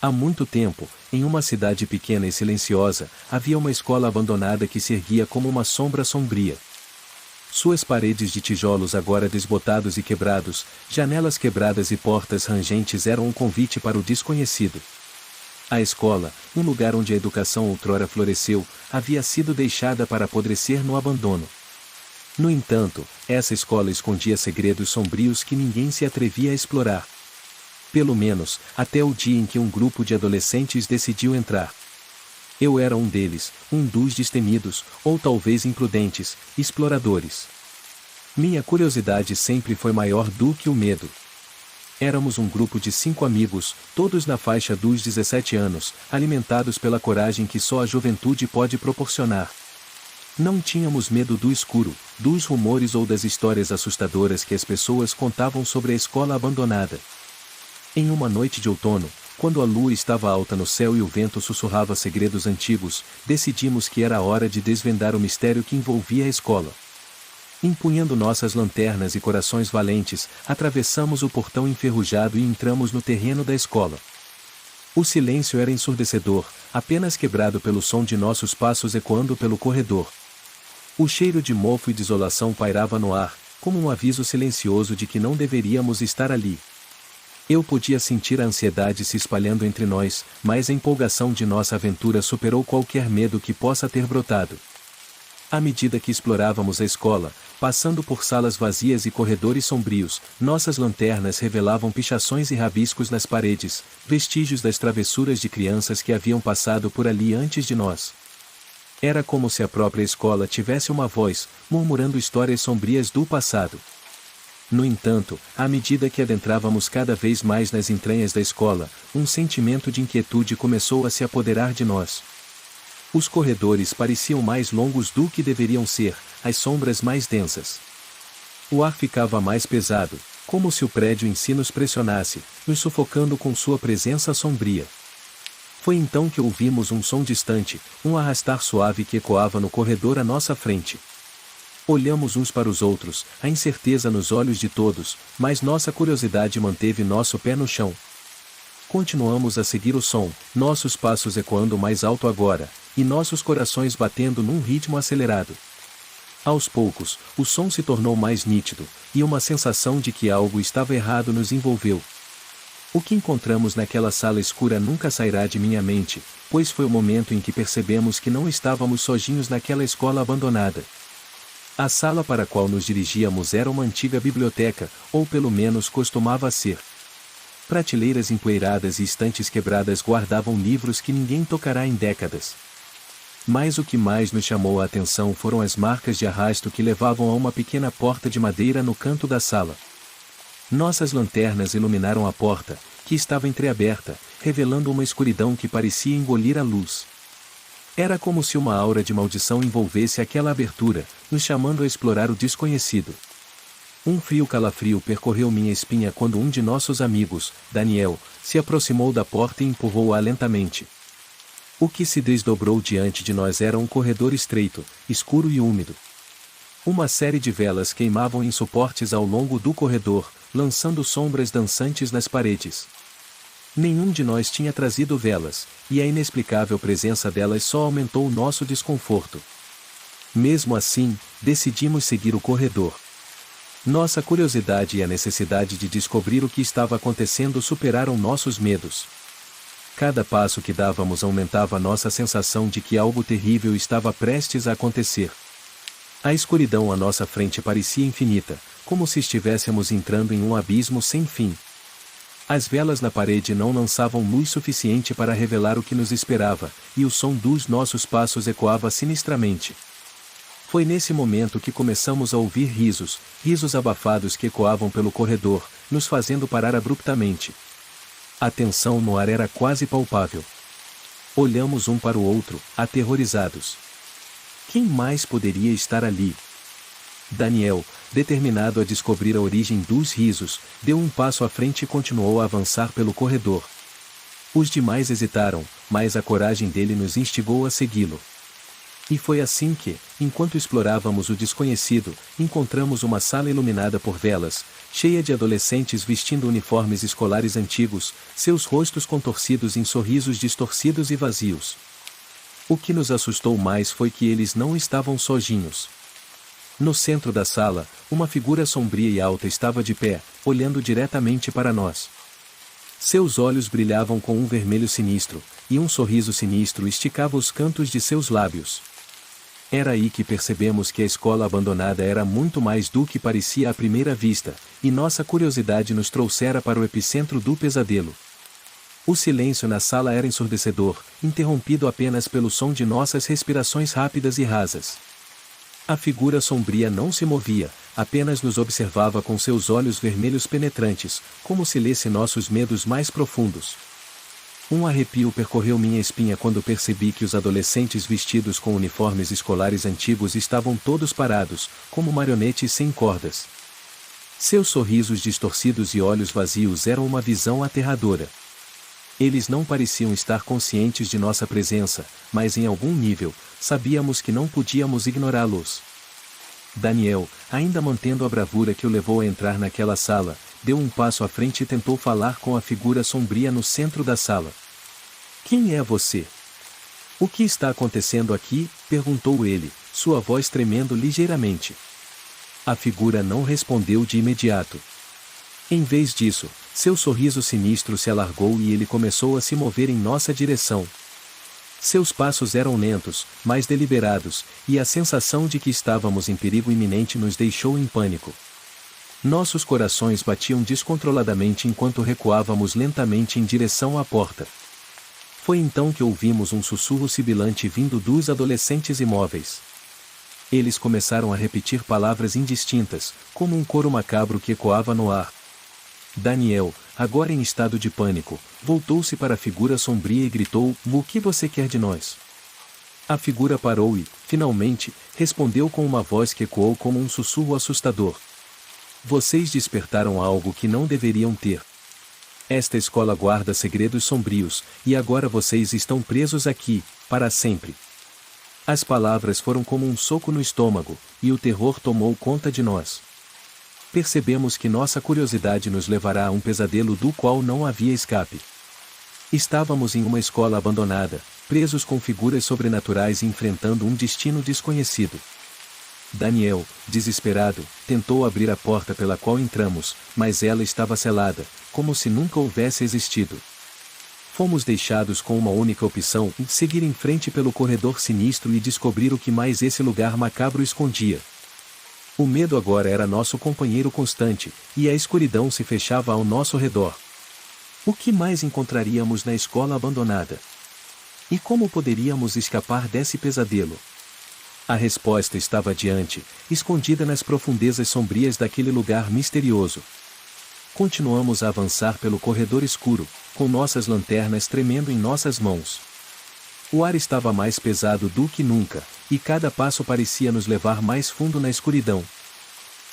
Há muito tempo, em uma cidade pequena e silenciosa, havia uma escola abandonada que se erguia como uma sombra sombria. Suas paredes de tijolos agora desbotados e quebrados, janelas quebradas e portas rangentes eram um convite para o desconhecido. A escola, um lugar onde a educação outrora floresceu, havia sido deixada para apodrecer no abandono. No entanto, essa escola escondia segredos sombrios que ninguém se atrevia a explorar. Pelo menos, até o dia em que um grupo de adolescentes decidiu entrar. Eu era um deles, um dos destemidos, ou talvez imprudentes, exploradores. Minha curiosidade sempre foi maior do que o medo. Éramos um grupo de 5 amigos, todos na faixa dos 17 anos, alimentados pela coragem que só a juventude pode proporcionar. Não tínhamos medo do escuro, dos rumores ou das histórias assustadoras que as pessoas contavam sobre a escola abandonada. Em uma noite de outono, quando a lua estava alta no céu e o vento sussurrava segredos antigos, decidimos que era a hora de desvendar o mistério que envolvia a escola. Empunhando nossas lanternas e corações valentes, atravessamos o portão enferrujado e entramos no terreno da escola. O silêncio era ensurdecedor, apenas quebrado pelo som de nossos passos ecoando pelo corredor. O cheiro de mofo e desolação pairava no ar, como um aviso silencioso de que não deveríamos estar ali. Eu podia sentir a ansiedade se espalhando entre nós, mas a empolgação de nossa aventura superou qualquer medo que possa ter brotado. À medida que explorávamos a escola, passando por salas vazias e corredores sombrios, nossas lanternas revelavam pichações e rabiscos nas paredes, vestígios das travessuras de crianças que haviam passado por ali antes de nós. Era como se a própria escola tivesse uma voz, murmurando histórias sombrias do passado. No entanto, à medida que adentrávamos cada vez mais nas entranhas da escola, um sentimento de inquietude começou a se apoderar de nós. Os corredores pareciam mais longos do que deveriam ser, as sombras mais densas. O ar ficava mais pesado, como se o prédio em si nos pressionasse, nos sufocando com sua presença sombria. Foi então que ouvimos um som distante, um arrastar suave que ecoava no corredor à nossa frente. Olhamos uns para os outros, a incerteza nos olhos de todos, mas nossa curiosidade manteve nosso pé no chão. Continuamos a seguir o som, nossos passos ecoando mais alto agora, e nossos corações batendo num ritmo acelerado. Aos poucos, o som se tornou mais nítido, e uma sensação de que algo estava errado nos envolveu. O que encontramos naquela sala escura nunca sairá de minha mente, pois foi o momento em que percebemos que não estávamos sozinhos naquela escola abandonada. A sala para a qual nos dirigíamos era uma antiga biblioteca, ou pelo menos costumava ser. Prateleiras empoeiradas e estantes quebradas guardavam livros que ninguém tocará em décadas. Mas o que mais nos chamou a atenção foram as marcas de arrasto que levavam a uma pequena porta de madeira no canto da sala. Nossas lanternas iluminaram a porta, que estava entreaberta, revelando uma escuridão que parecia engolir a luz. Era como se uma aura de maldição envolvesse aquela abertura, nos chamando a explorar o desconhecido. Um frio calafrio percorreu minha espinha quando um de nossos amigos, Daniel, se aproximou da porta e empurrou-a lentamente. O que se desdobrou diante de nós era um corredor estreito, escuro e úmido. Uma série de velas queimavam em suportes ao longo do corredor, lançando sombras dançantes nas paredes. Nenhum de nós tinha trazido velas, e a inexplicável presença delas só aumentou o nosso desconforto. Mesmo assim, decidimos seguir o corredor. Nossa curiosidade e a necessidade de descobrir o que estava acontecendo superaram nossos medos. Cada passo que dávamos aumentava nossa sensação de que algo terrível estava prestes a acontecer. A escuridão à nossa frente parecia infinita, como se estivéssemos entrando em um abismo sem fim. As velas na parede não lançavam luz suficiente para revelar o que nos esperava, e o som dos nossos passos ecoava sinistramente. Foi nesse momento que começamos a ouvir risos, risos abafados que ecoavam pelo corredor, nos fazendo parar abruptamente. A tensão no ar era quase palpável. Olhamos um para o outro, aterrorizados. Quem mais poderia estar ali? Daniel, determinado a descobrir a origem dos risos, deu um passo à frente e continuou a avançar pelo corredor. Os demais hesitaram, mas a coragem dele nos instigou a segui-lo. E foi assim que, enquanto explorávamos o desconhecido, encontramos uma sala iluminada por velas, cheia de adolescentes vestindo uniformes escolares antigos, seus rostos contorcidos em sorrisos distorcidos e vazios. O que nos assustou mais foi que eles não estavam sozinhos. No centro da sala, uma figura sombria e alta estava de pé, olhando diretamente para nós. Seus olhos brilhavam com um vermelho sinistro, e um sorriso sinistro esticava os cantos de seus lábios. Era aí que percebemos que a escola abandonada era muito mais do que parecia à primeira vista, e nossa curiosidade nos trouxera para o epicentro do pesadelo. O silêncio na sala era ensurdecedor, interrompido apenas pelo som de nossas respirações rápidas e rasas. A figura sombria não se movia, apenas nos observava com seus olhos vermelhos penetrantes, como se lesse nossos medos mais profundos. Um arrepio percorreu minha espinha quando percebi que os adolescentes vestidos com uniformes escolares antigos estavam todos parados, como marionetes sem cordas. Seus sorrisos distorcidos e olhos vazios eram uma visão aterradora. Eles não pareciam estar conscientes de nossa presença, mas em algum nível, sabíamos que não podíamos ignorá-los. Daniel, ainda mantendo a bravura que o levou a entrar naquela sala, deu um passo à frente e tentou falar com a figura sombria no centro da sala. "Quem é você? O que está acontecendo aqui?" perguntou ele, sua voz tremendo ligeiramente. A figura não respondeu de imediato. Em vez disso, seu sorriso sinistro se alargou e ele começou a se mover em nossa direção. Seus passos eram lentos, mas deliberados, e a sensação de que estávamos em perigo iminente nos deixou em pânico. Nossos corações batiam descontroladamente enquanto recuávamos lentamente em direção à porta. Foi então que ouvimos um sussurro sibilante vindo dos adolescentes imóveis. Eles começaram a repetir palavras indistintas, como um coro macabro que ecoava no ar. Daniel, agora em estado de pânico, voltou-se para a figura sombria e gritou: "O que você quer de nós?" A figura parou e, finalmente, respondeu com uma voz que ecoou como um sussurro assustador: "Vocês despertaram algo que não deveriam ter. Esta escola guarda segredos sombrios, e agora vocês estão presos aqui, para sempre." As palavras foram como um soco no estômago, e o terror tomou conta de nós. Percebemos que nossa curiosidade nos levará a um pesadelo do qual não havia escape. Estávamos em uma escola abandonada, presos com figuras sobrenaturais e enfrentando um destino desconhecido. Daniel, desesperado, tentou abrir a porta pela qual entramos, mas ela estava selada, como se nunca houvesse existido. Fomos deixados com uma única opção: seguir em frente pelo corredor sinistro e descobrir o que mais esse lugar macabro escondia. O medo agora era nosso companheiro constante, e a escuridão se fechava ao nosso redor. O que mais encontraríamos na escola abandonada? E como poderíamos escapar desse pesadelo? A resposta estava adiante, escondida nas profundezas sombrias daquele lugar misterioso. Continuamos a avançar pelo corredor escuro, com nossas lanternas tremendo em nossas mãos. O ar estava mais pesado do que nunca, e cada passo parecia nos levar mais fundo na escuridão.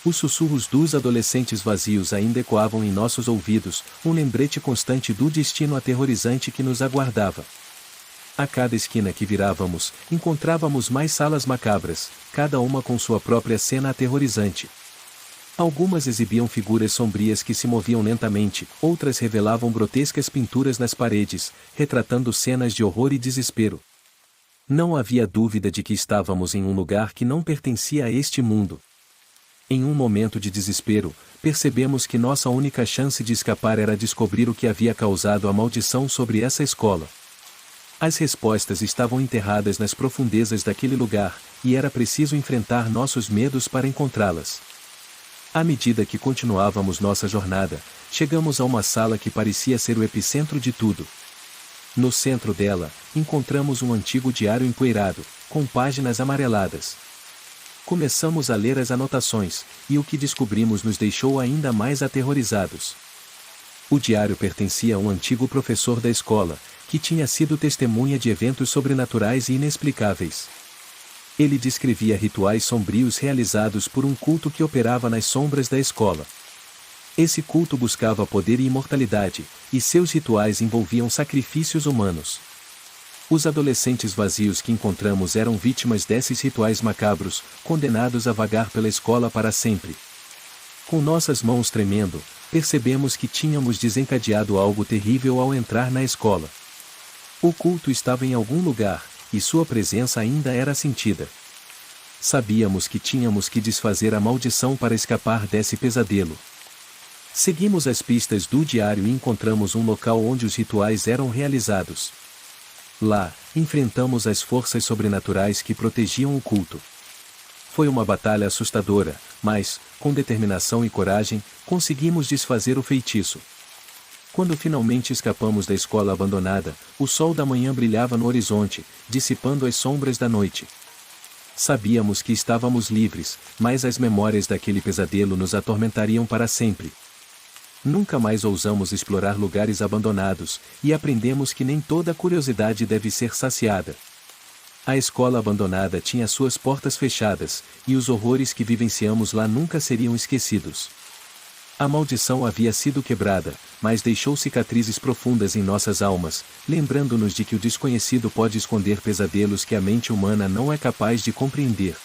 Os sussurros dos adolescentes vazios ainda ecoavam em nossos ouvidos, um lembrete constante do destino aterrorizante que nos aguardava. A cada esquina que virávamos, encontrávamos mais salas macabras, cada uma com sua própria cena aterrorizante. Algumas exibiam figuras sombrias que se moviam lentamente, outras revelavam grotescas pinturas nas paredes, retratando cenas de horror e desespero. Não havia dúvida de que estávamos em um lugar que não pertencia a este mundo. Em um momento de desespero, percebemos que nossa única chance de escapar era descobrir o que havia causado a maldição sobre essa escola. As respostas estavam enterradas nas profundezas daquele lugar, e era preciso enfrentar nossos medos para encontrá-las. À medida que continuávamos nossa jornada, chegamos a uma sala que parecia ser o epicentro de tudo. No centro dela, encontramos um antigo diário empoeirado, com páginas amareladas. Começamos a ler as anotações, e o que descobrimos nos deixou ainda mais aterrorizados. O diário pertencia a um antigo professor da escola, que tinha sido testemunha de eventos sobrenaturais e inexplicáveis. Ele descrevia rituais sombrios realizados por um culto que operava nas sombras da escola. Esse culto buscava poder e imortalidade, e seus rituais envolviam sacrifícios humanos. Os adolescentes vazios que encontramos eram vítimas desses rituais macabros, condenados a vagar pela escola para sempre. Com nossas mãos tremendo, percebemos que tínhamos desencadeado algo terrível ao entrar na escola. O culto estava em algum lugar, e sua presença ainda era sentida. Sabíamos que tínhamos que desfazer a maldição para escapar desse pesadelo. Seguimos as pistas do diário e encontramos um local onde os rituais eram realizados. Lá, enfrentamos as forças sobrenaturais que protegiam o culto. Foi uma batalha assustadora, mas, com determinação e coragem, conseguimos desfazer o feitiço. Quando finalmente escapamos da escola abandonada, o sol da manhã brilhava no horizonte, dissipando as sombras da noite. Sabíamos que estávamos livres, mas as memórias daquele pesadelo nos atormentariam para sempre. Nunca mais ousamos explorar lugares abandonados, e aprendemos que nem toda curiosidade deve ser saciada. A escola abandonada tinha suas portas fechadas, e os horrores que vivenciamos lá nunca seriam esquecidos. A maldição havia sido quebrada, mas deixou cicatrizes profundas em nossas almas, lembrando-nos de que o desconhecido pode esconder pesadelos que a mente humana não é capaz de compreender.